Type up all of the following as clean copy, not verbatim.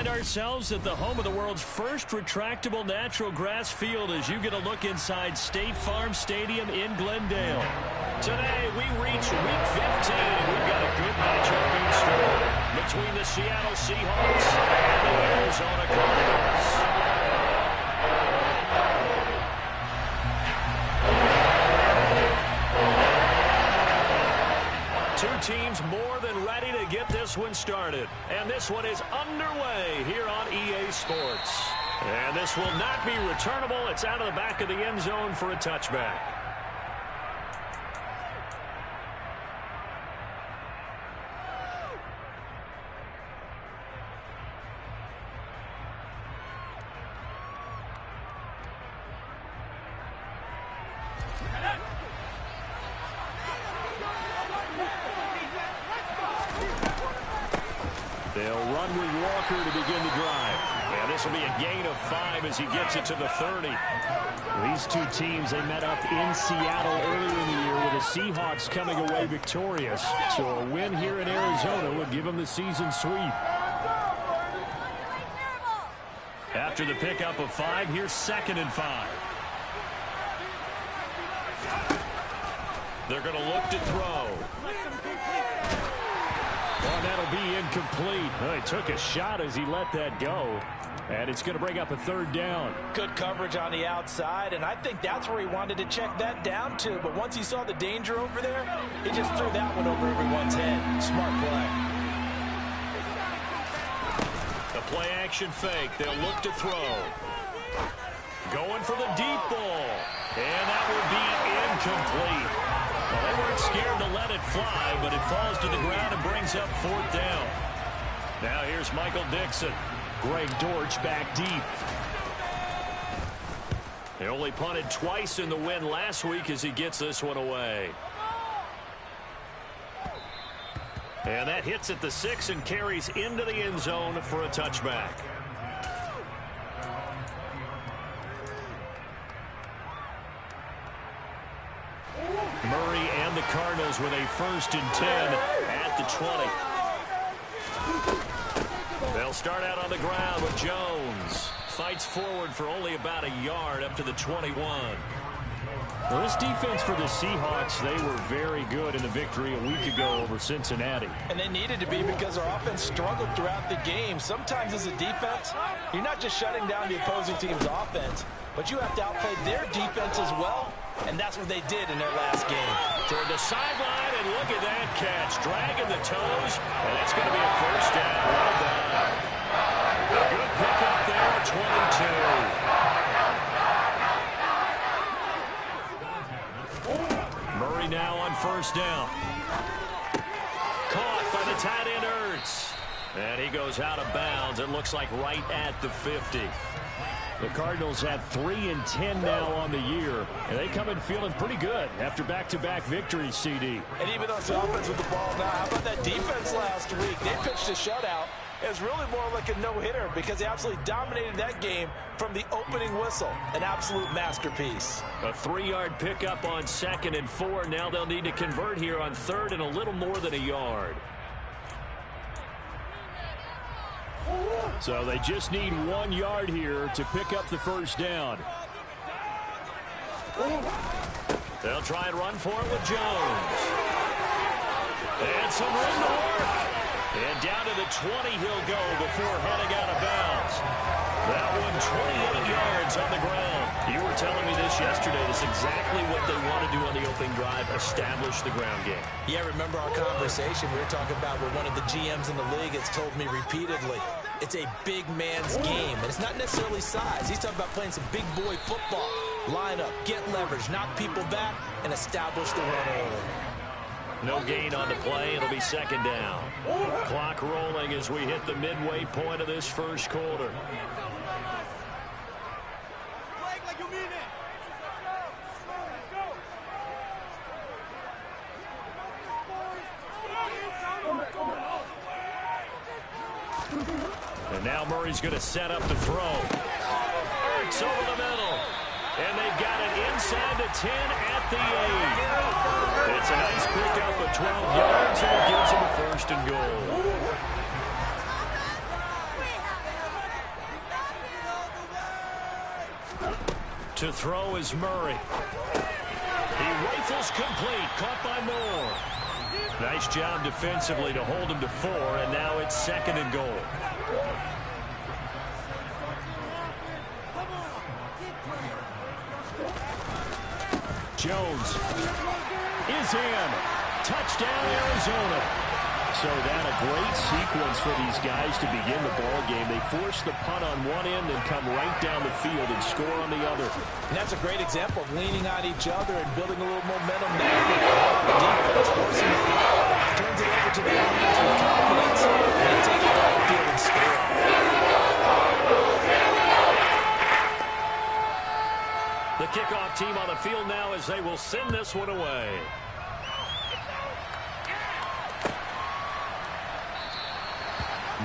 find ourselves at the home of the world's first retractable natural grass field as you get a look inside State Farm Stadium in Glendale. Today, we reach Week 15, and we've got a good matchup in store between the Seattle Seahawks and the Arizona Cardinals. Two teams more than ready to get this one started. And this one is underway here on EA Sports. And this will not be returnable. It's out of the back of the end zone for a touchback. They'll run with Walker to begin the drive. And this will be a gain of 5 as he gets it to the 30. These two teams, they met up in Seattle earlier in the year with the Seahawks coming away victorious. So a win here in Arizona would give them the season sweep. After the pickup of 5, here's 2nd and 5. They're going to look to throw. Well, that'll be incomplete. Well, he took a shot as he let that go. And it's going to bring up a 3rd down. Good coverage on the outside, and I think that's where he wanted to check that down to. But once he saw the danger over there, he just threw that one over everyone's head. Smart play. The play-action fake. They'll look to throw. Going for the deep ball. And that will be incomplete. Well, they weren't scared to let it fly, but it falls to the ground and brings up 4th down. Now here's Michael Dixon. Greg Dortch back deep. He only punted twice in the win last week as he gets this one away. And that hits at the 6 and carries into the end zone for a touchback. Murray and the Cardinals with a 1st and 10 at the 20. They'll start out on the ground with Jones. Fights forward for only about a yard up to the 21. Well, this defense for the Seahawks, they were very good in the victory a week ago over Cincinnati. And they needed to be because our offense struggled throughout the game. Sometimes as a defense, you're not just shutting down the opposing team's offense, but you have to outplay their defense as well. And that's what they did in their last game. Toward the sideline, and look at that catch. Dragging the toes, and that's going to be a 1st down. Well done. A good pickup there, 22. Murray now on 1st down. Caught by the tight end Ertz. And he goes out of bounds. It looks like right at the 50. The Cardinals have 3 and 10 now on the year, and they come in feeling pretty good after back-to-back victories, CD. And even though it's the offense with the ball now, how about that defense last week? They pitched a shutout. It was really more like a no-hitter because they absolutely dominated that game from the opening whistle. An absolute masterpiece. A 3-yard pickup on 2nd and 4. Now they'll need to convert here on 3rd and a little more than a yard. So they just need 1 yard here to pick up the 1st down. They'll try and run for it with Jones. And some room to work. And down to the 20 he'll go before heading out of bounds. That one 28 yards on the ground. You were telling me this yesterday. That's exactly what they want to do on the opening drive, establish the ground game. Yeah, remember our conversation we were talking about where one of the GMs in the league has told me repeatedly, it's a big man's game. And it's not necessarily size. He's talking about playing some big boy football. Line up, get leverage, knock people back, and establish the run early. No gain on the play. It'll be 2nd down. Clock rolling as we hit the midway point of this 1st quarter. And now Murray's going to set up the throw. Ertz over the middle. And they've got it inside the 10 at the 8. It's a nice pickup of 12 yards, and it gives them a 1st and goal. To throw is Murray. He rifles complete. Caught by Moore. Nice job defensively to hold him to 4, and now it's 2nd and goal. Jones is in. Touchdown, Arizona. So that a great sequence for these guys to begin the ball game. They force the punt on one end and come right down the field and score on the other. And that's a great example of leaning on each other and building a little momentum there. The defense forcing it out, turns it over to the offense with confidence, and they take it down the field and score. The kickoff team on the field now as they will send this one away.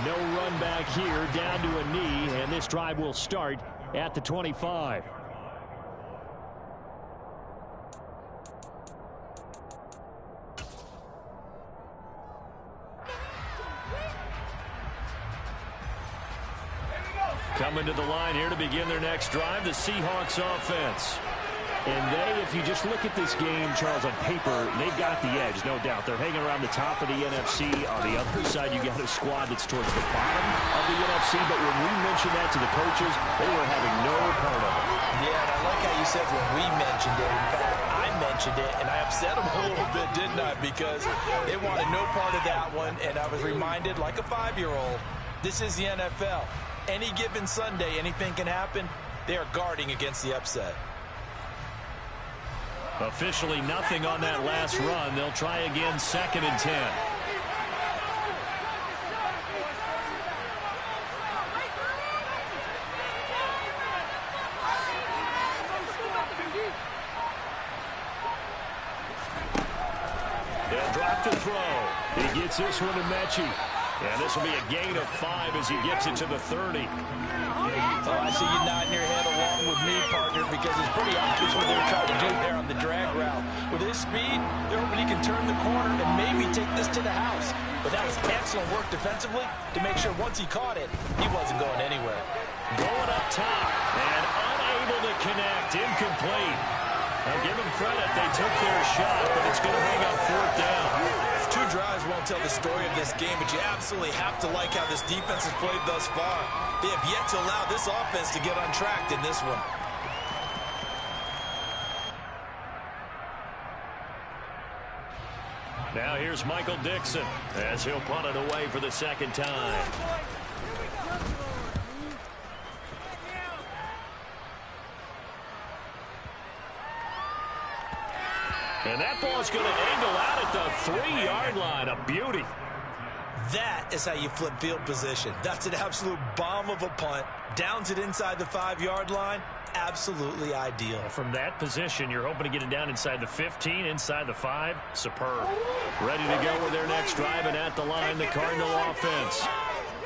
No run back here, down to a knee, and this drive will start at the 25. Coming to the line here to begin their next drive, the Seahawks offense. And they, if you just look at this game, Charles, on paper, they've got the edge, no doubt. They're hanging around the top of the NFC. On the other side, you got a squad that's towards the bottom of the NFC. But when we mentioned that to the coaches, they were having no part of it. Yeah, and I like how you said when we mentioned it. In fact, I mentioned it, and I upset them a little bit, didn't I? Because they wanted no part of that one, and I was reminded, like a 5-year-old, this is the NFL. Any given Sunday, anything can happen. They are guarding against the upset. Officially nothing on that last run. They'll try again, 2nd and 10. They'll drop to throw. He gets this one to Mechie. And this will be a gain of 5 as he gets it to the 30. Oh, I see you nodding your head along with me, partner, because it's pretty obvious what they're trying to do there on the drag route. With his speed, they're hoping he can turn the corner and maybe take this to the house. But that was excellent work defensively to make sure once he caught it, he wasn't going anywhere. Going up top and unable to connect. Incomplete. I'll give them credit. They took their shot, but it's going to bring up 4th down. 2 drives won't tell the story of this game, but you absolutely have to like how this defense has played thus far. They have yet to allow this offense to get untracked in this one. Now here's Michael Dixon as he'll punt it away for the 2nd time. And that ball's going to angle out at the 3-yard line. A beauty. That is how you flip field position. That's an absolute bomb of a punt. Downs it inside the 5-yard line. Absolutely ideal. From that position, you're hoping to get it down inside the 15, inside the 5. Superb. Ready to go with their next drive, and at the line, the Cardinal offense.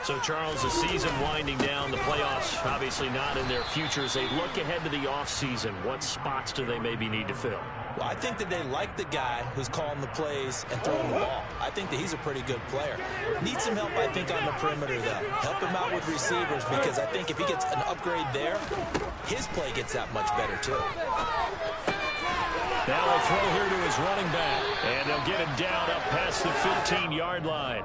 So, Charles, the season winding down, the playoffs obviously not in their futures. They look ahead to the offseason. What spots do they maybe need to fill? Well, I think that they like the guy who's calling the plays and throwing the ball. I think that he's a pretty good player. Needs some help, I think, on the perimeter, though. Help him out with receivers, because I think if he gets an upgrade there, his play gets that much better, too. Now a throw here to his running back, and they'll get him down up past the 15-yard line.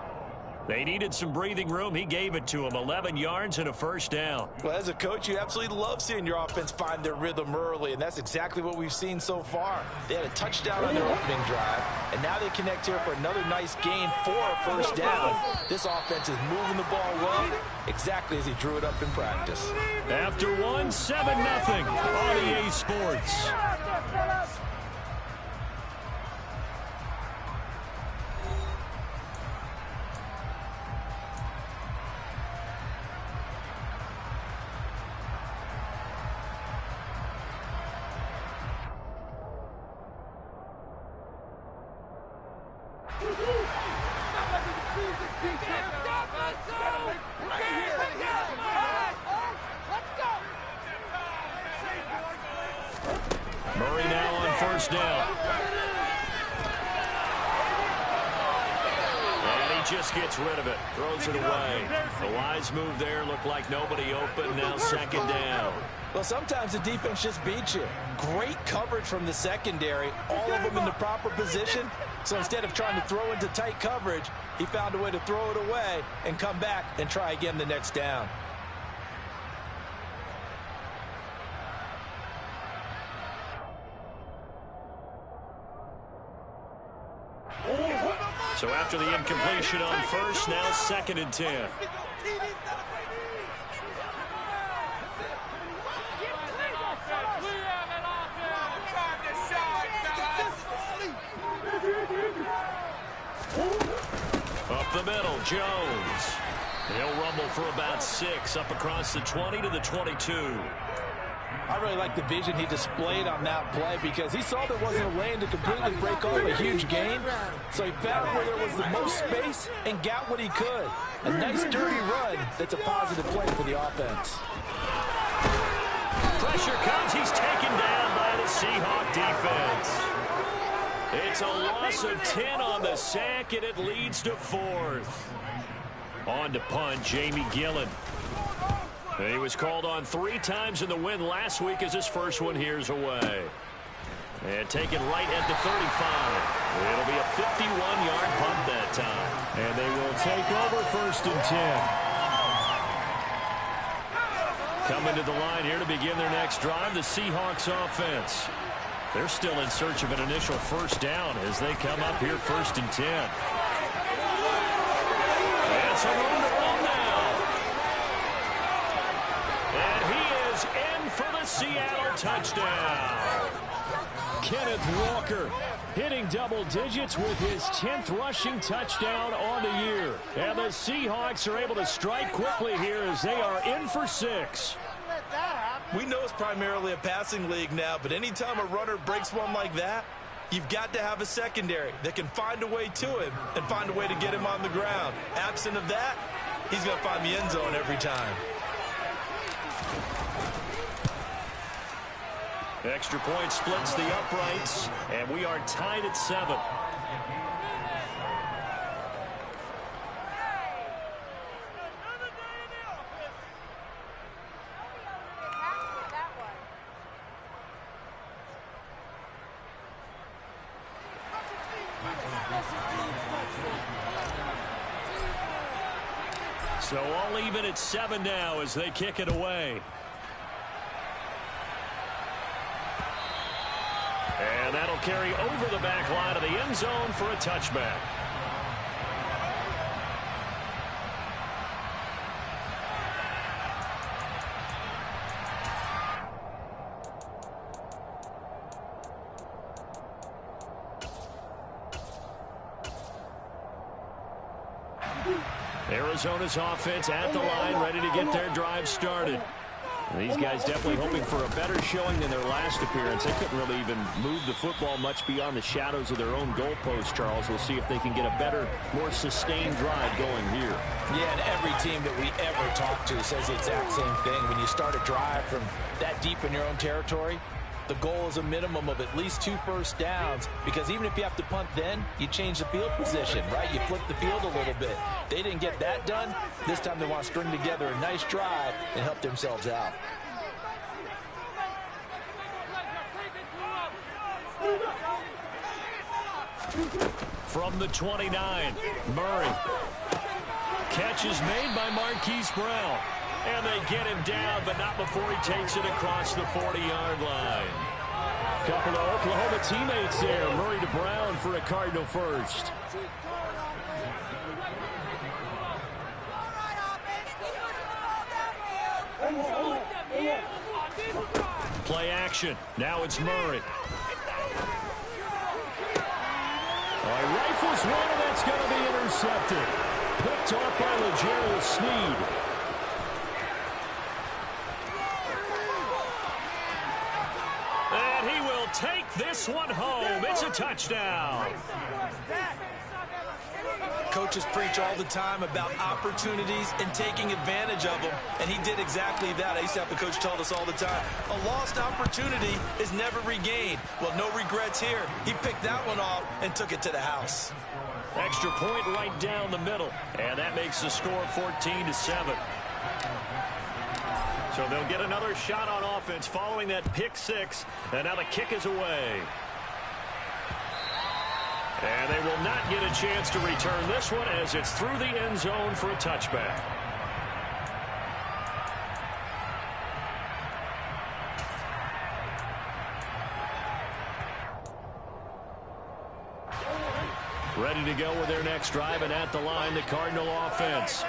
They needed some breathing room. He gave it to him. 11 yards and a 1st down. Well, as a coach, you absolutely love seeing your offense find their rhythm early, and that's exactly what we've seen so far. They had a touchdown on their opening drive, and now they connect here for another nice gain for a 1st down. This offense is moving the ball well, exactly as he drew it up in practice. After 1, 7-0 on EA Sports. Murray now on 1st down. And he just gets rid of it. Throws it away. A wise move there. Looked like nobody open. Now 2nd down. Well, sometimes the defense just beats you. Great coverage from the secondary, all of them in the proper position. So instead of trying to throw into tight coverage, he found a way to throw it away and come back and try again the next down. So after the incompletion on first, now 2nd and 10. Up the middle, Jones. He'll rumble for about 6, up across the 20 to the 22. I really like the vision he displayed on that play because he saw there wasn't a lane to completely break off a huge gain. So he found where there was the most space and got what he could. A nice dirty run that's a positive play for the offense. Pressure comes. He's taken down by the Seahawk defense. It's a loss of 10 on the sack, and it leads to 4th. On to punt, Jamie Gillen. He was called on 3 times in the win last week as his first one here's away. And taken right at the 35. It'll be a 51-yard punt that time. And they will take over 1st and 10. Coming to the line here to begin their next drive, the Seahawks offense. They're still in search of an initial first down as they come up here 1st and 10. And some room to run now. And he is in for the Seattle touchdown. Kenneth Walker hitting double digits with his 10th rushing touchdown on the year. And the Seahawks are able to strike quickly here as they are in for 6. We know it's primarily a passing league now, but anytime a runner breaks one like that, you've got to have a secondary that can find a way to him and find a way to get him on the ground. Absent of that, he's going to find the end zone every time. Extra point splits the uprights, and we are tied at 7. So all even at 7 now as they kick it away. And that'll carry over the back line of the end zone for a touchback. Arizona's offense at the line, ready to get their drive started. These guys definitely hoping for a better showing than their last appearance. They couldn't really even move the football much beyond the shadows of their own goalpost, Charles. We'll see if they can get a better, more sustained drive going here. Yeah, and every team that we ever talk to says the exact same thing. When you start a drive from that deep in your own territory, the goal is a minimum of at least 2 first downs, because even if you have to punt then, you change the field position, right? You flip the field a little bit. They didn't get that done. This time they want to string together a nice drive and help themselves out. From the 29, Murray. Catch is made by Marquise Brown. And they get him down, but not before he takes it across the 40-yard line. Couple of Oklahoma teammates there. Murray to Brown for a Cardinal first. Play action. Now it's Murray. Rifles one, and that's going to be intercepted. Picked off by L'Jarius Sneed. And he will take this one home. It's a touchdown. Coaches preach all the time about opportunities and taking advantage of them, and he did exactly that. I used to have a coach told us all the time, a lost opportunity is never regained. Well, no regrets here. He picked that one off and took it to the house. Extra point right down the middle, and that makes the score 14-7. So they'll get another shot on offense following that pick six. And now the kick is away. And they will not get a chance to return this one as it's through the end zone for a touchback. Ready to go with their next drive, and at the line, the Cardinal offense.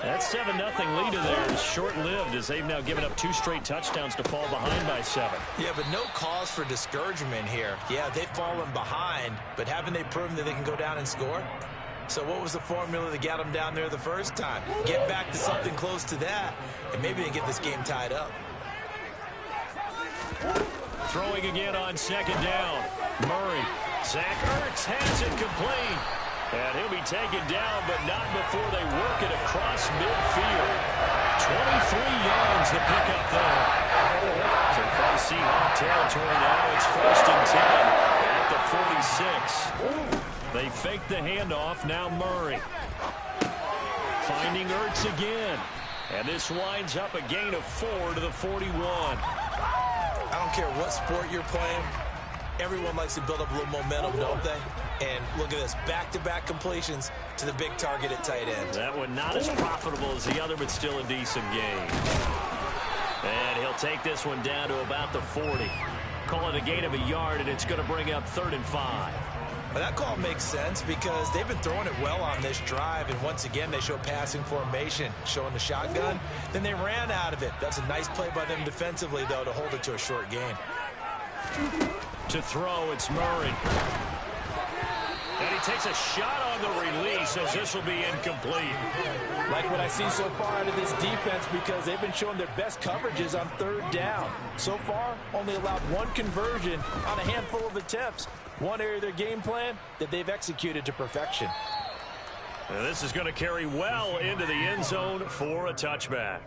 That 7-0 lead of theirs is short-lived as they've now given up 2 straight touchdowns to fall behind by 7. Yeah, but no cause for discouragement here. Yeah, they've fallen behind, but haven't they proven that they can go down and score? So what was the formula that got them down there the first time? Get back to something close to that, and maybe they get this game tied up. Throwing again on second down. Murray. Zach Ertz has it complete. And he'll be taken down, but not before they work it across midfield. 23 yards the pickup there. So from Seahawk territory now, it's 1st and 10 at the 46. They fake the handoff, now Murray. Finding Ertz again. And this winds up a gain of 4 to the 41. I don't care what sport you're playing. Everyone likes to build up a little momentum, don't they? And look at this, back-to-back completions to the big target at tight end. That one not as profitable as the other, but still a decent gain. And he'll take this one down to about the 40. Call it a gain of a yard, and it's going to bring up 3rd and 5. Well, that call makes sense because they've been throwing it well on this drive, and once again they show passing formation, showing the shotgun. Then they ran out of it. That's a nice play by them defensively, though, to hold it to a short gain. To throw, it's Murray. And he takes a shot on the release as this will be incomplete. Like what I see so far out of this defense because they've been showing their best coverages on 3rd down. So far, only allowed 1 conversion on a handful of attempts. One area of their game plan that they've executed to perfection. And this is going to carry well into the end zone for a touchback.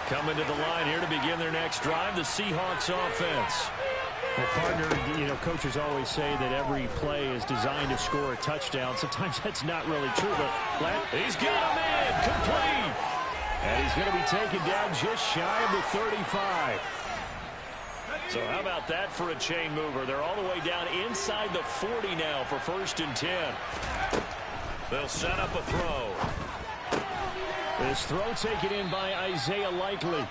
Coming to the line here to begin their next drive, the Seahawks offense. Well, partner, coaches always say that every play is designed to score a touchdown. Sometimes that's not really true, but he's got him in, complete. And he's going to be taken down just shy of the 35. So how about that for a chain mover? They're all the way down inside the 40 now for 1st and 10. They'll set up a throw. This throw taken in by Isaiah Likely.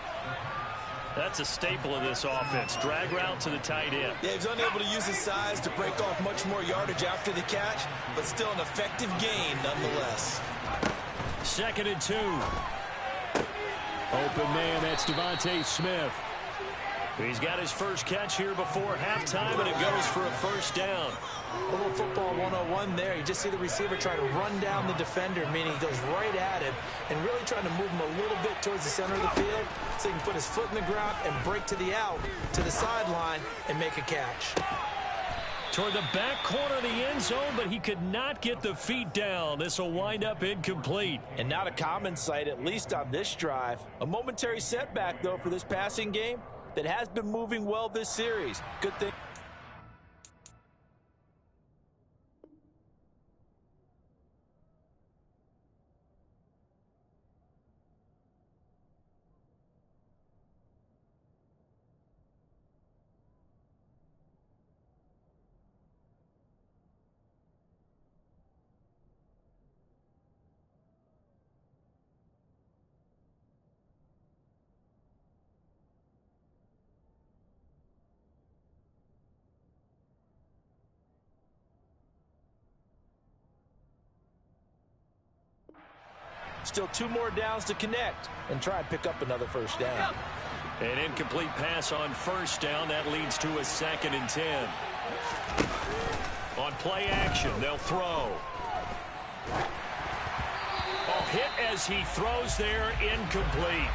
That's a staple of this offense. Drag route to the tight end. Yeah, he's unable to use his size to break off much more yardage after the catch, but still an effective gain nonetheless. 2nd and 2. Open man, that's Devontae Smith. He's got his first catch here before halftime, and it goes for a 1st down. A little football 101 there. You just see the receiver trying to run down the defender, meaning he goes right at him and really trying to move him a little bit towards the center of the field so he can put his foot in the ground and break to the out, to the sideline, and make a catch. Toward the back corner of the end zone, but he could not get the feet down. This will wind up incomplete. And not a common sight, at least on this drive. A momentary setback, though, for this passing game that has been moving well this series. Good thing. Still 2 more downs to connect and try and pick up another 1st down. An incomplete pass on 1st down. That leads to a 2nd and 10. On play action, they'll throw. Oh, hit as he throws there, incomplete.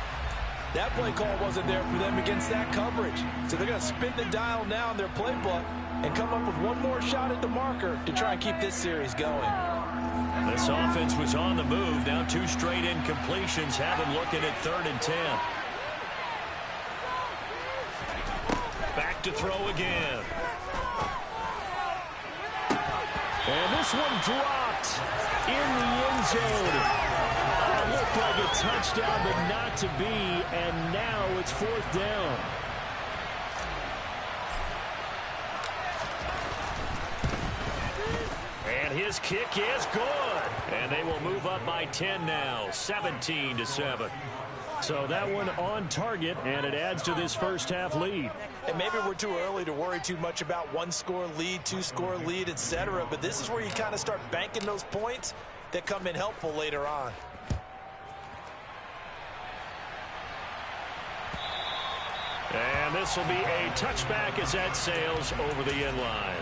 That play call wasn't there for them against that coverage. So they're going to spin the dial now in their playbook and come up with one more shot at the marker to try and keep this series going. This offense was on the move. Now 2 straight incompletions have them looking at 3rd and 10. Back to throw again. And this one dropped in the end zone. Looked like a touchdown, but not to be, and now it's 4th down. And his kick is good. And they will move up by 10 now, 17-7. So that one on target, and it adds to this first half lead. And maybe we're too early to worry too much about 1-score lead, 2-score lead, etc. But this is where you kind of start banking those points that come in helpful later on. And this will be a touchback as that sails over the end line.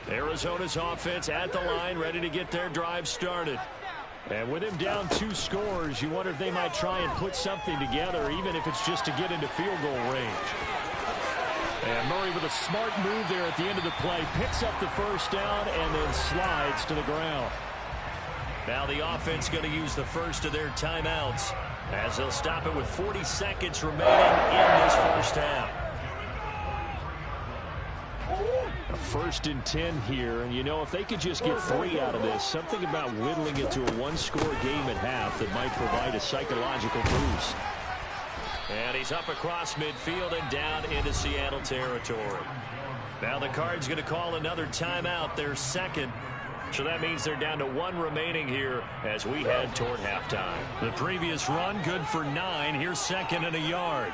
Arizona's offense at the line, ready to get their drive started. And with him down 2 scores, you wonder if they might try and put something together, even if it's just to get into field goal range. And Murray with a smart move there at the end of the play, picks up the first down and then slides to the ground. Now the offense going to use the first of their timeouts as they'll stop it with 40 seconds remaining in this first half. A 1st and 10 here, and you know, if they could just get 3 out of this, something about whittling it to a 1-score game at half that might provide a psychological boost. And he's up across midfield and down into Seattle territory. Now the Cards going to call another timeout, their second. So that means they're down to 1 remaining here as we head toward halftime. The previous run good for 9. Here's 2nd and a yard.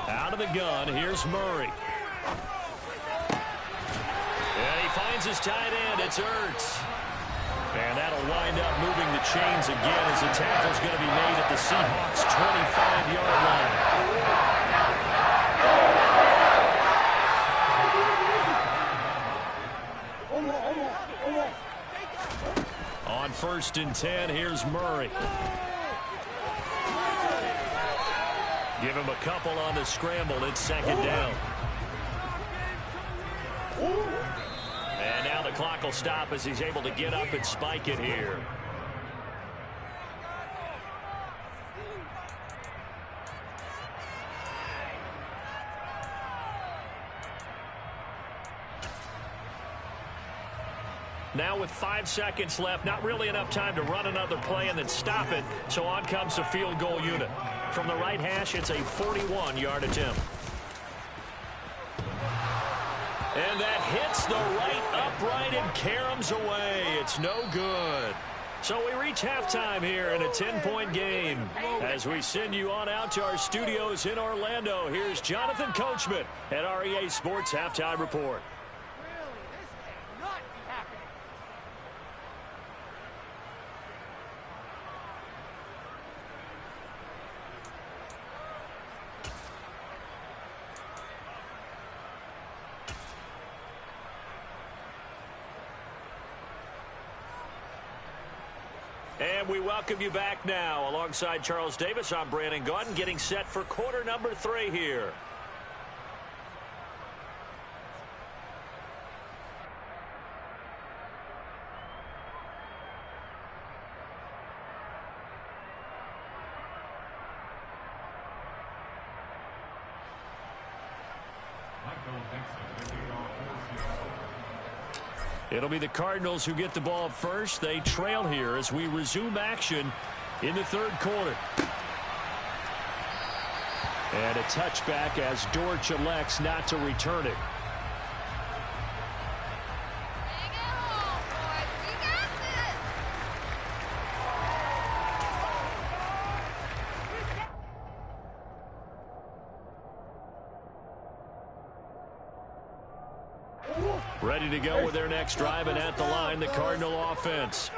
Out of the gun, here's Murray. And he finds his tight end. It's Ertz. And that'll wind up moving the chains again as the tackle's going to be made at the Seahawks' 25-yard line. On 1st and 10, here's Murray. Give him a couple on the scramble. It's 2nd down. And now the clock will stop as he's able to get up and spike it here. Now with 5 seconds left, not really enough time to run another play and then stop it. So on comes the field goal unit. From the right hash, it's a 41-yard attempt. And that hits the right upright and caroms away. It's no good. So we reach halftime here in a 10-point game. As we send you on out to our studios in Orlando, here's Jonathan Coachman at REA Sports Halftime Report. And we welcome you back now. Alongside Charles Davis, I'm Brandon Gaudin, getting set for quarter number 3 here. It'll be the Cardinals who get the ball first. They trail here as we resume action in the 3rd quarter. And a touchback as Dortch elects not to return it. Ready to go with their next drive, and at the line, the Cardinal offense.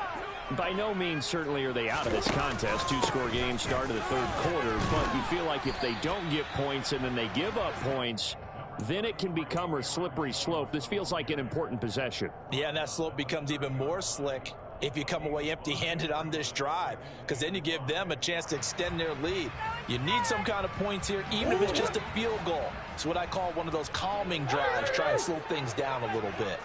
By no means certainly are they out of this contest. 2-score game start of the 3rd quarter, but you feel like if they don't get points and then they give up points, then it can become a slippery slope. This feels like an important possession. Yeah, and that slope becomes even more slick if you come away empty-handed on this drive, because then you give them a chance to extend their lead. You need some kind of points here, even if it's just a field goal. It's what I call one of those calming drives, try and slow things down a little bit.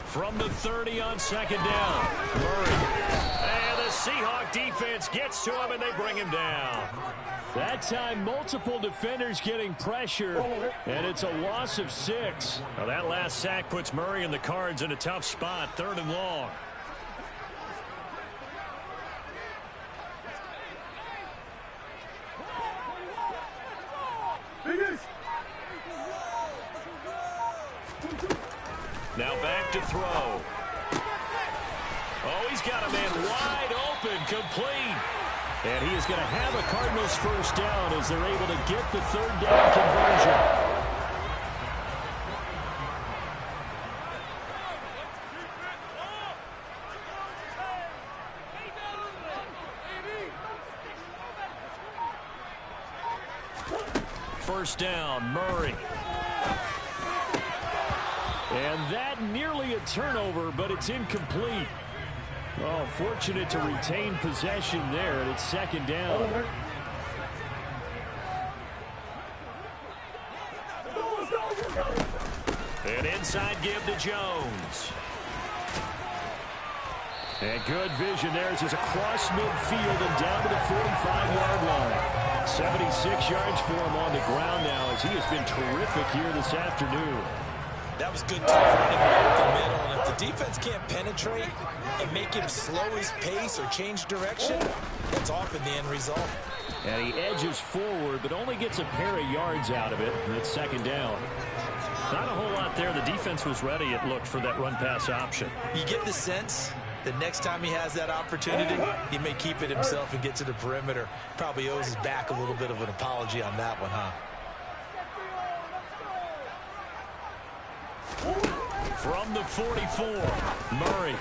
From the 30 on second down, Murray. And the Seahawk defense gets to him, and they bring him down. That time, multiple defenders getting pressure, and it's a loss of 6. Now, that last sack puts Murray and the Cards in a tough spot, 3rd and long. Now back to throw. Oh, he's got a man wide open, complete. And he is going to have a Cardinals first down as they're able to get the 3rd down conversion. First down, Murray. And that nearly a turnover, but it's incomplete. Oh, fortunate to retain possession there, and it's 2nd down. An inside give to Jones. And good vision there as he's across midfield and down to the 45-yard line. 76 yards for him on the ground now as he has been terrific here this afternoon. That was good tough running right up the middle, and if the defense can't penetrate and make him slow his pace or change direction, that's often the end result. And he edges forward, but only gets a pair of yards out of it, and it's 2nd down. Not a whole lot there. The defense was ready, it looked, for that run-pass option. You get the sense that next time he has that opportunity, he may keep it himself and get to the perimeter. Probably owes his back a little bit of an apology on that one, huh? From the 44, Murray.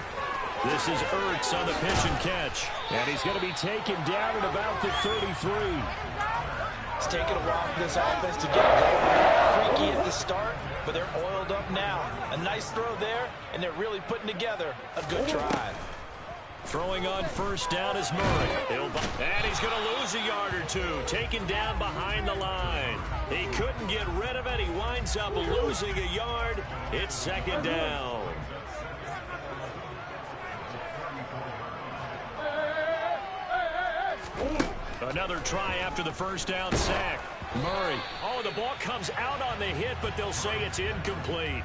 This is Ertz on the pitch and catch. And he's going to be taken down at about the 33. It's taken a while for this offense to get going. Freaky at the start, but they're oiled up now. A nice throw there, and they're really putting together a good drive. Throwing on first down is Murray. And he's going to lose a yard or two. Taken down behind the line. He couldn't get rid of it. He winds up losing a yard. It's 2nd down. Another try after the first down sack. Murray. Oh, the ball comes out on the hit, but they'll say it's incomplete.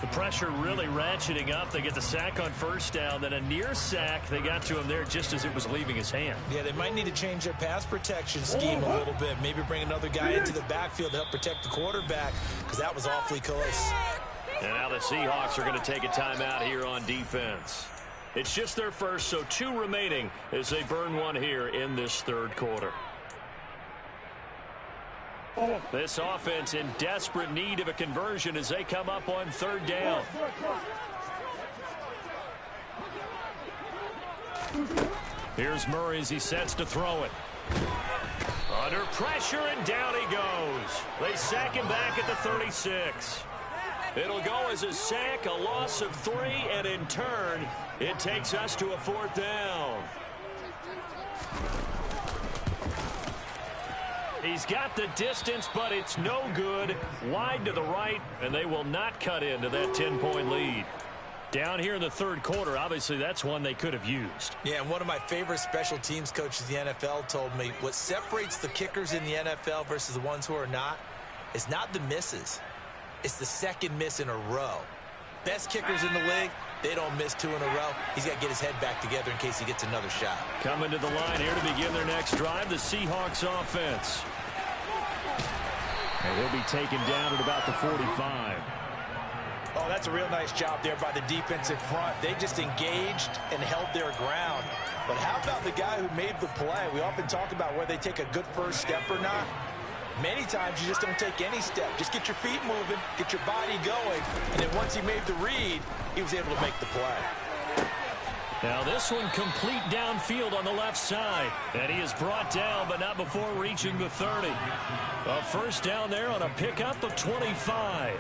The pressure really ratcheting up. They get the sack on first down, then a near sack. They got to him there just as it was leaving his hand. Yeah, they might need to change their pass protection scheme a little bit. Maybe bring another guy into the backfield to help protect the quarterback, because that was awfully close. And now the Seahawks are going to take a timeout here on defense. It's just their first, so 2 remaining as they burn one here in this 3rd quarter. This offense in desperate need of a conversion as they come up on 3rd down. Here's Murray as he sets to throw it. Under pressure, and down he goes. They sack him back at the 36. It'll go as a sack, a loss of 3, and in turn, it takes us to a 4th down. He's got the distance, but it's no good. Wide to the right, and they will not cut into that 10-point lead. Down here in the 3rd quarter, obviously that's one they could have used. Yeah, and one of my favorite special teams coaches in the NFL told me what separates the kickers in the NFL versus the ones who are not is not the misses. It's the 2nd miss in a row. Best kickers in the league, they don't miss 2 in a row. He's got to get his head back together in case he gets another shot. Coming to the line here to begin their next drive, the Seahawks offense. And he'll be taken down at about the 45. Oh, that's a real nice job there by the defensive front. They just engaged and held their ground. But how about the guy who made the play? We often talk about whether they take a good first step or not. Many times you just don't take any step. Just get your feet moving, get your body going, and then once he made the read, he was able to make the play. Now this one complete downfield on the left side. And he is brought down, but not before reaching the 30. A first down there on a pickup of 25.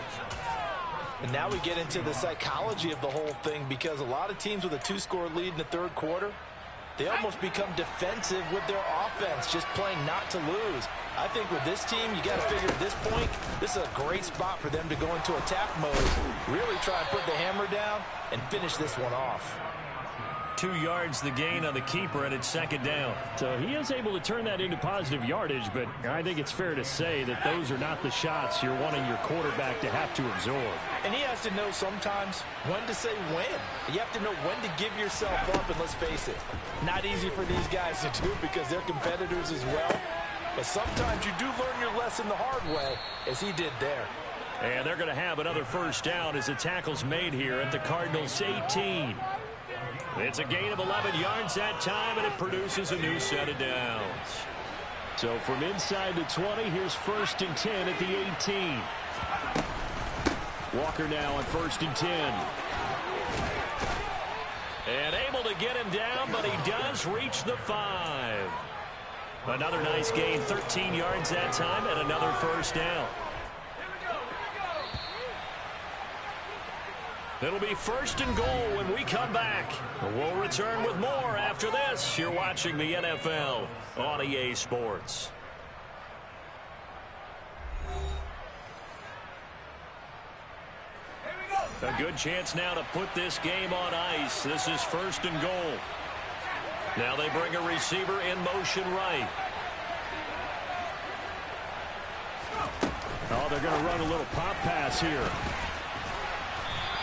And now we get into the psychology of the whole thing, because a lot of teams with a 2-score lead in the third quarter, they almost become defensive with their offense, just playing not to lose. I think with this team, you got to figure at this point, this is a great spot for them to go into attack mode, really try and put the hammer down and finish this one off. 2 yards the gain on the keeper, and it's second down. So he is able to turn that into positive yardage, but I think it's fair to say that those are not the shots you're wanting your quarterback to have to absorb. And he has to know sometimes when to say when. You have to know when to give yourself up, and let's face it, not easy for these guys to do because they're competitors as well. But sometimes you do learn your lesson the hard way, as he did there. And they're going to have another first down as the tackle's made here at the Cardinals' 18. It's a gain of 11 yards that time, and it produces a new set of downs. So from inside the 20, here's 1st and 10 at the 18. Walker now on 1st and 10. And able to get him down, but he does reach the 5. Another nice gain, 13 yards that time, and another first down. It'll be 1st and goal when we come back. We'll return with more after this. You're watching the NFL on EA Sports. A good chance now to put this game on ice. This is 1st and goal. Now they bring a receiver in motion right. Oh, they're going to run a little pop pass here.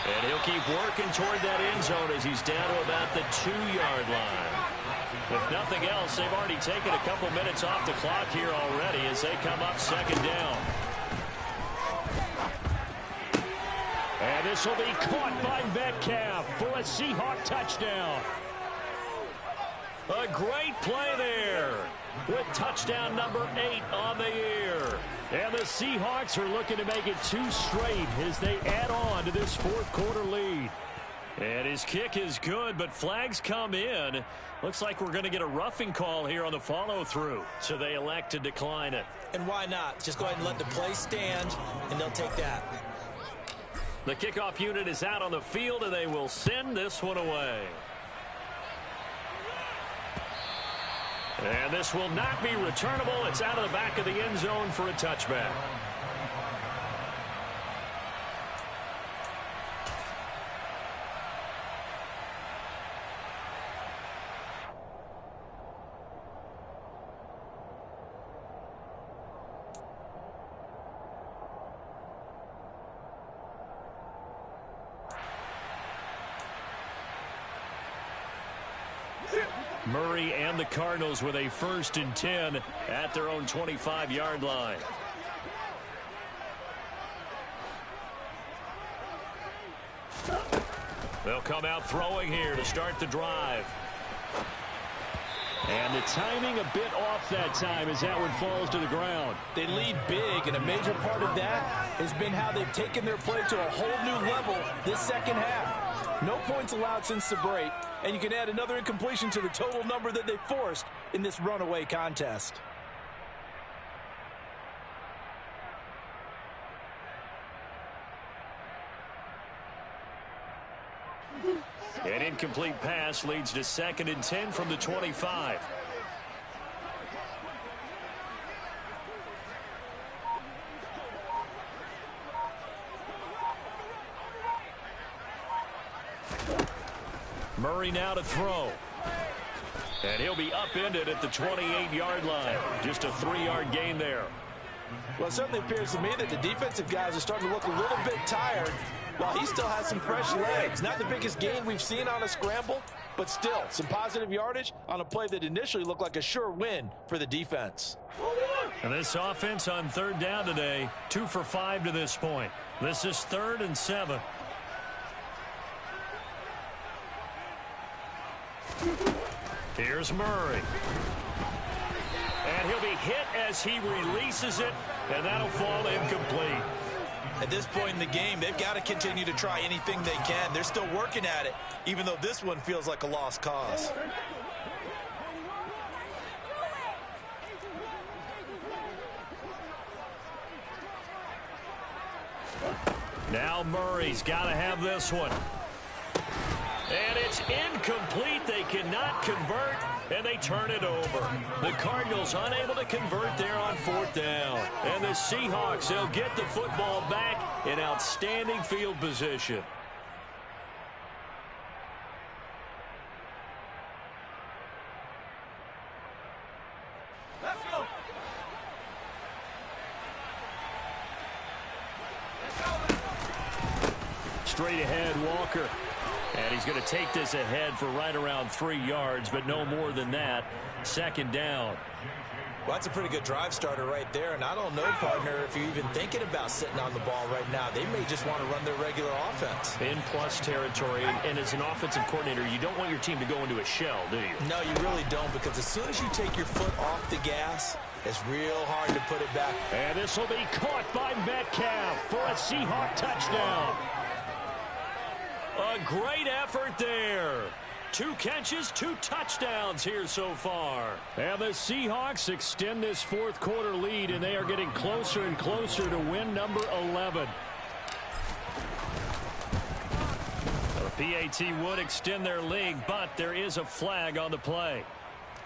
And he'll keep working toward that end zone as he's down to about the 2-yard line. If nothing else, they've already taken a couple minutes off the clock here already as they come up second down. And this will be caught by Metcalf for a Seahawk touchdown. A great play there with touchdown number 8 on the year. And the Seahawks are looking to make it 2 straight as they add on to this 4th quarter lead. And his kick is good, but flags come in. Looks like we're going to get a roughing call here on the follow-through. So they elect to decline it. And why not? Just go ahead and let the play stand, and they'll take that. The kickoff unit is out on the field, and they will send this one away. And this will not be returnable. It's out of the back of the end zone for a touchback. Murray and the Cardinals with a 1st and 10 at their own 25-yard line. They'll come out throwing here to start the drive. And the timing a bit off that time as that one falls to the ground. They lead big, and a major part of that has been how they've taken their play to a whole new level this second half. No points allowed since the break, and you can add another incompletion to the total number that they forced in this runaway contest. An incomplete pass leads to 2nd and 10 from the 25. Murray now to throw. And he'll be upended at the 28-yard line. Just a 3-yard gain there. Well, it certainly appears to me that the defensive guys are starting to look a little bit tired while he still has some fresh legs. Not the biggest gain we've seen on a scramble, but still some positive yardage on a play that initially looked like a sure win for the defense. And this offense on 3rd down today, 2 for 5 to this point. This is 3rd and 7. Here's Murray. And he'll be hit as he releases it, and that'll fall incomplete. At this point in the game, they've got to continue to try anything they can. They're still working at it, even though this one feels like a lost cause. Now Murray's got to have this one. And it's incomplete. They cannot convert, and they turn it over. The Cardinals unable to convert there on 4th down. And the Seahawks, they'll get the football back in outstanding field position. Let's go. Straight ahead, Walker. And he's going to take this ahead for right around 3 yards, but no more than that. 2nd down. Well, that's a pretty good drive starter right there. And I don't know, partner, if you're even thinking about sitting on the ball right now. They may just want to run their regular offense. In plus territory, and as an offensive coordinator, you don't want your team to go into a shell, do you? No, you really don't, because as soon as you take your foot off the gas, it's real hard to put it back. And this will be caught by Metcalf for a Seahawk touchdown. A great effort there. 2 catches, 2 touchdowns here so far. And the Seahawks extend this 4th quarter lead, and they are getting closer and closer to win number 11. The PAT would extend their lead, but there is a flag on the play.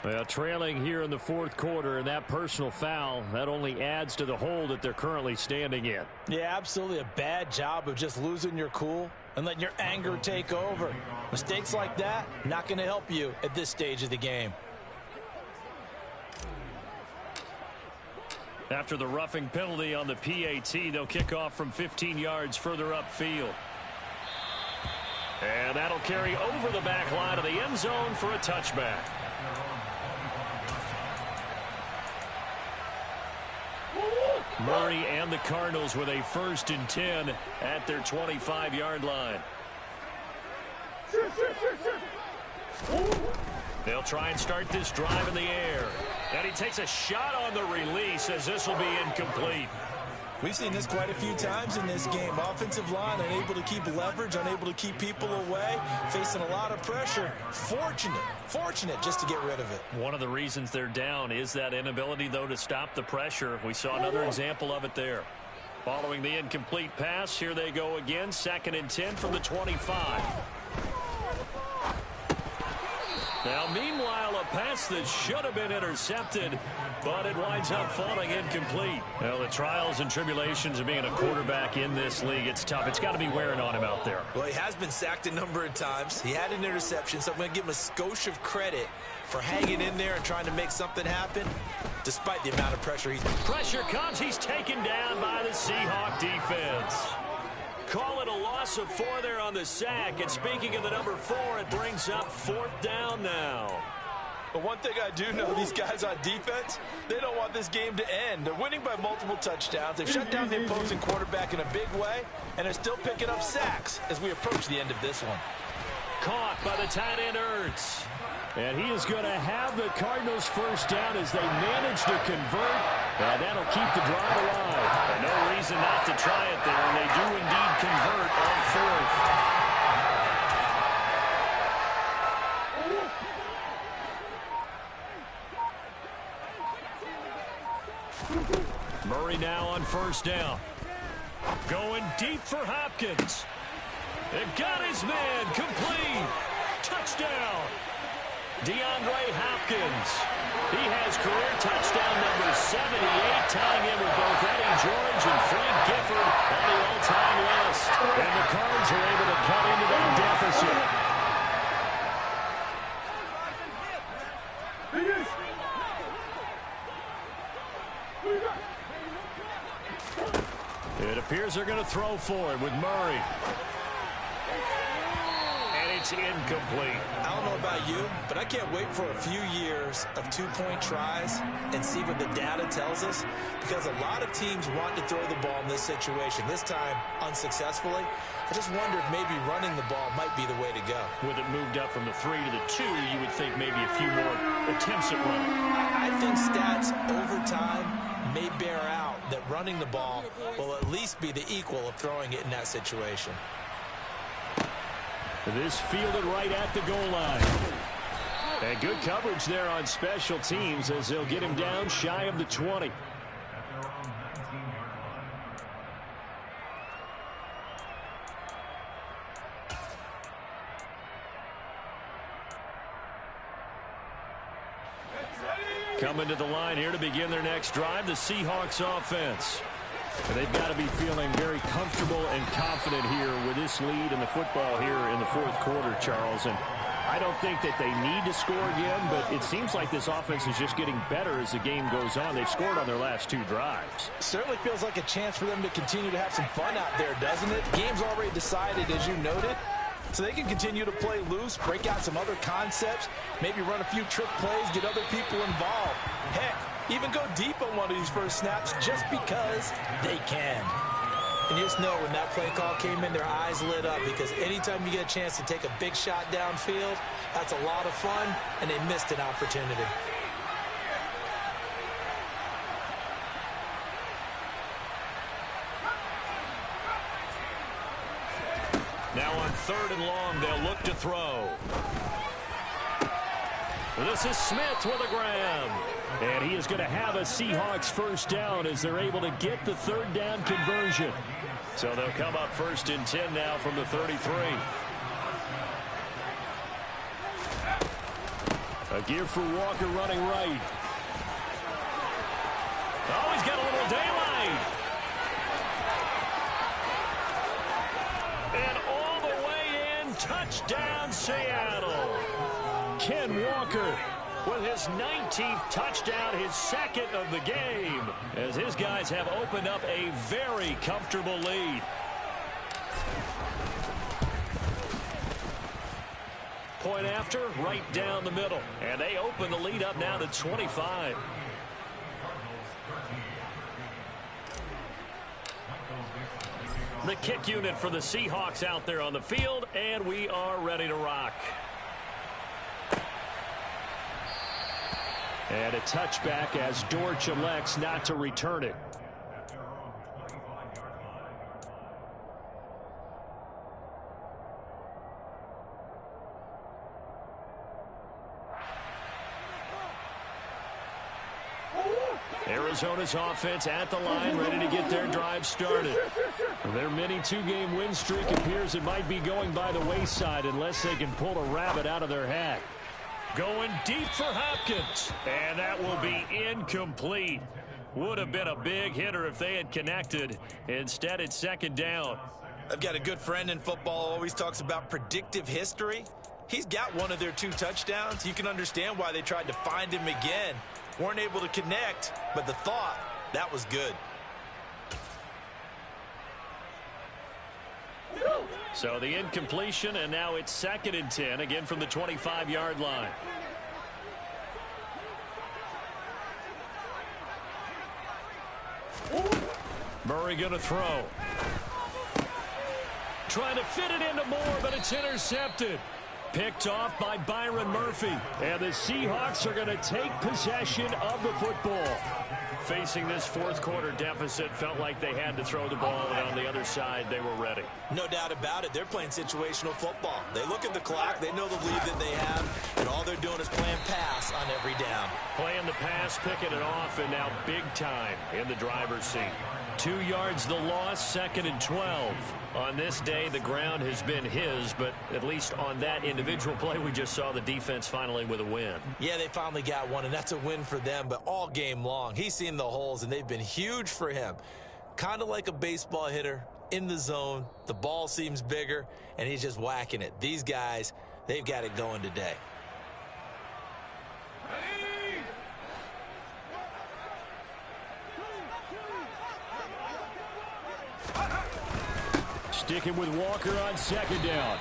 Well, trailing here in the 4th quarter, and that personal foul, that only adds to the hole that they're currently standing in. Yeah, absolutely a bad job of just losing your cool and letting your anger take over. Mistakes like that, not going to help you at this stage of the game. After the roughing penalty on the PAT, they'll kick off from 15 yards further upfield. And that'll carry over the back line of the end zone for a touchback. Murray and the Cardinals with a 1st and 10 at their 25-yard line. They'll try and start this drive in the air. And he takes a shot on the release as this will be incomplete. We've seen this quite a few times in this game. Offensive line unable to keep leverage, unable to keep people away, facing a lot of pressure. Fortunate just to get rid of it. One of the reasons they're down is that inability, though, to stop the pressure. We saw another example of it there. Following the incomplete pass, here they go again. 2nd and 10 from the 25. Now, meanwhile, a pass that should have been intercepted, but it winds up falling incomplete. Well, the trials and tribulations of being a quarterback in this league, it's tough. It's got to be wearing on him out there. Well, he has been sacked a number of times. He had an interception, so I'm going to give him a skosh of credit for hanging in there and trying to make something happen, despite the amount of pressure he's... Pressure comes. He's taken down by the Seahawk defense. Call it a loss of 4 there on the sack. And speaking of the number 4, it brings up 4th down now. But one thing I do know, these guys on defense, they don't want this game to end. They're winning by multiple touchdowns. They've shut down the opposing quarterback in a big way, and they're still picking up sacks as we approach the end of this one. Caught by the tight end, Ertz. And he is going to have the Cardinals 1st down as they manage to convert. And that'll keep the drive alive. And no reason not to try it there. And they do indeed convert on 4th. Murray now on 1st down. Going deep for Hopkins. They've got his man complete. Touchdown. DeAndre Hopkins. He has career touchdown number 78, tying in with both Eddie George and Frank Gifford on the all-time list. And the Cards are able to cut into that deficit. It appears they're going to throw for it with Murray. It's incomplete. I don't know about you, but I can't wait for a few years of 2-point tries and see what the data tells us, because a lot of teams want to throw the ball in this situation. This time, unsuccessfully. I just wonder if maybe running the ball might be the way to go. With it moved up from the 3 to the 2, you would think maybe a few more attempts at running. I think stats over time may bear out that running the ball will at least be the equal of throwing it in that situation. This fielded right at the goal line. And good coverage there on special teams as they'll get him down shy of the 20. Coming to the line here to begin their next drive, the Seahawks offense. They've got to be feeling very comfortable and confident here with this lead in the football here in the fourth quarter, Charles. And I don't think that they need to score again, but it seems like this offense is just getting better as the game goes on. They've scored on their last 2 drives. Certainly feels like a chance for them to continue to have some fun out there, doesn't it? The game's already decided, as you noted. So they can continue to play loose, break out some other concepts, maybe run a few trick plays, get other people involved. Heck, even go deep on one of these first snaps just because they can. And you just know when that play call came in, their eyes lit up, because anytime you get a chance to take a big shot downfield, that's a lot of fun, and they missed an opportunity. Now on 3rd and long, they'll look to throw. This is Smith with a grab. And he is going to have a Seahawks first down as they're able to get the 3rd down conversion. So they'll come up 1st and 10 now from the 33. A give for Walker running right. Oh, he's got a little daylight. And all the way in, touchdown Seattle. Ken Walker with his 19th touchdown, his 2nd of the game, as his guys have opened up a very comfortable lead. Point after, right down the middle. And they open the lead up now to 25. The kick unit for the Seahawks out there on the field, and we are ready to rock. And a touchback as Dortch elects not to return it. Arizona's offense at the line, ready to get their drive started. Their mini 2-game win streak appears it might be going by the wayside unless they can pull a rabbit out of their hat. Going deep for Hopkins, and that will be incomplete. Would have been a big hitter if they had connected. Instead, it's 2nd down. I've got a good friend in football who always talks about predictive history. He's got one of their 2 touchdowns. You can understand why they tried to find him again. Weren't able to connect, but the thought, that was good. So the incompletion, and now it's 2nd and 10, again from the 25-yard line. Murray going to throw. Trying to fit it into Moore, but it's intercepted. Picked off by Byron Murphy. And the Seahawks are going to take possession of the football. Facing this fourth quarter deficit, felt like they had to throw the ball, and on the other side, they were ready. No doubt about it. They're playing situational football. They look at the clock. They know the lead that they have, and all they're doing is playing pass on every down. Playing the pass, picking it off, and now big time in the driver's seat. 2 yards the loss, 2nd and 12. On this day, the ground has been his, but at least on that individual play, we just saw the defense finally with a win. Yeah, they finally got one, and that's a win for them, but all game long, he's seen the holes, and they've been huge for him. Kind of like a baseball hitter in the zone. The ball seems bigger, and he's just whacking it. These guys, they've got it going today. Sticking with Walker on 2nd down.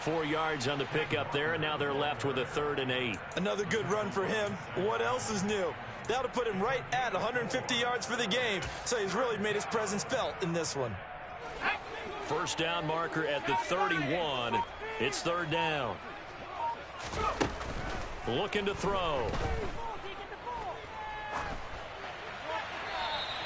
4 yards on the pickup there, and now they're left with a 3rd and 8. Another good run for him. What else is new? That'll put him right at 150 yards for the game, so he's really made his presence felt in this one. First down marker at the 31. It's 3rd down. Looking to throw.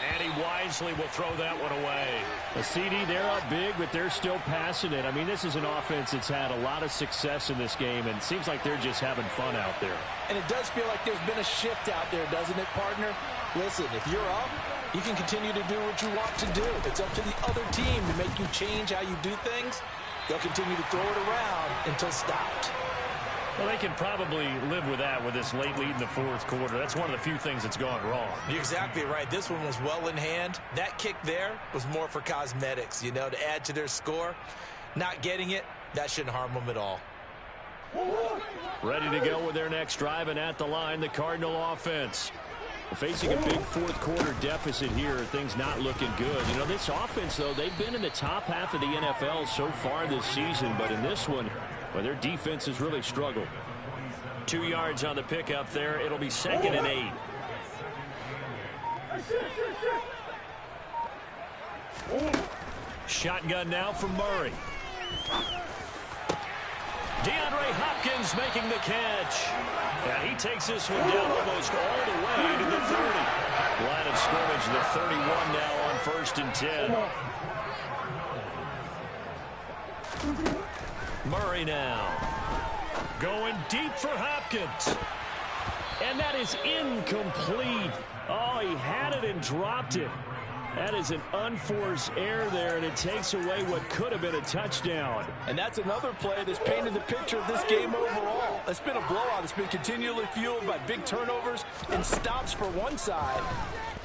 And he wisely will throw that one away. A CD, they're up big, but they're still passing it. I mean, this is an offense that's had a lot of success in this game, and it seems like they're just having fun out there. And it does feel like there's been a shift out there, doesn't it, partner? Listen, if you're up, you can continue to do what you want to do. It's up to the other team to make you change how you do things. They'll continue to throw it around until stopped. Well, they can probably live with that with this late lead in the fourth quarter. That's one of the few things that's gone wrong. You're exactly right. This one was well in hand. That kick there was more for cosmetics, you know, to add to their score. Not getting it, that shouldn't harm them at all. Ready to go with their next drive, and at the line, the Cardinal offense. Facing a big fourth quarter deficit here, things not looking good. You know, this offense, though, they've been in the top half of the NFL so far this season, but in this one, well, their defense has really struggled. 2 yards on the pickup there. It'll be 2nd and 8. Shotgun now from Murray. DeAndre Hopkins making the catch. And he takes this one down almost all the way to the 30. Line of scrimmage, the 31 now on 1st and 10. Murray now. Going deep for Hopkins. And that is incomplete. Oh, he had it and dropped it. That is an unforced error there, and it takes away what could have been a touchdown. And that's another play that's painted the picture of this game overall. It's been a blowout. It's been continually fueled by big turnovers and stops for one side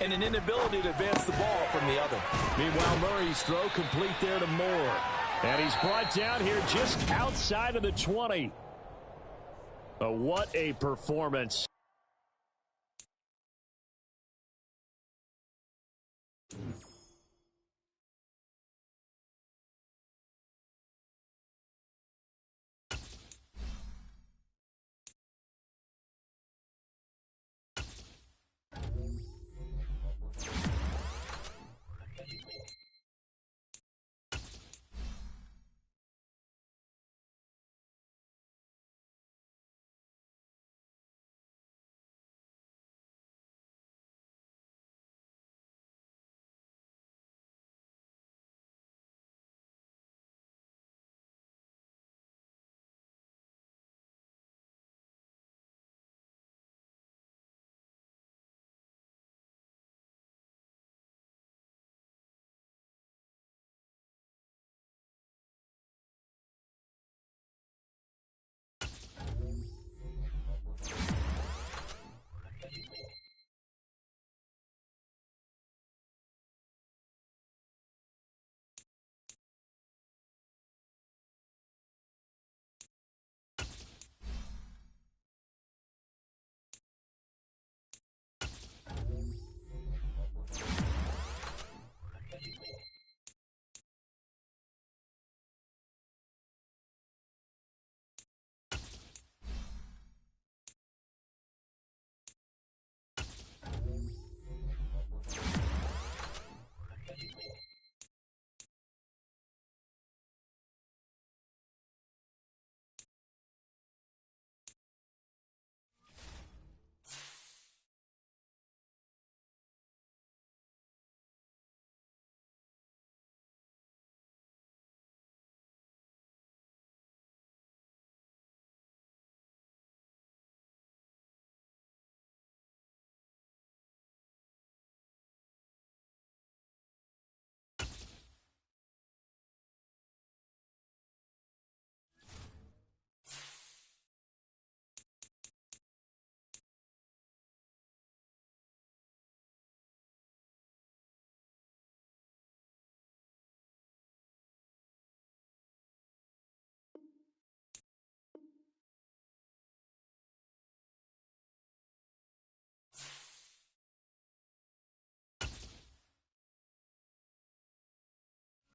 and an inability to advance the ball from the other. Meanwhile, Murray's throw complete there to Moore. And he's brought down here just outside of the 20. But what a performance.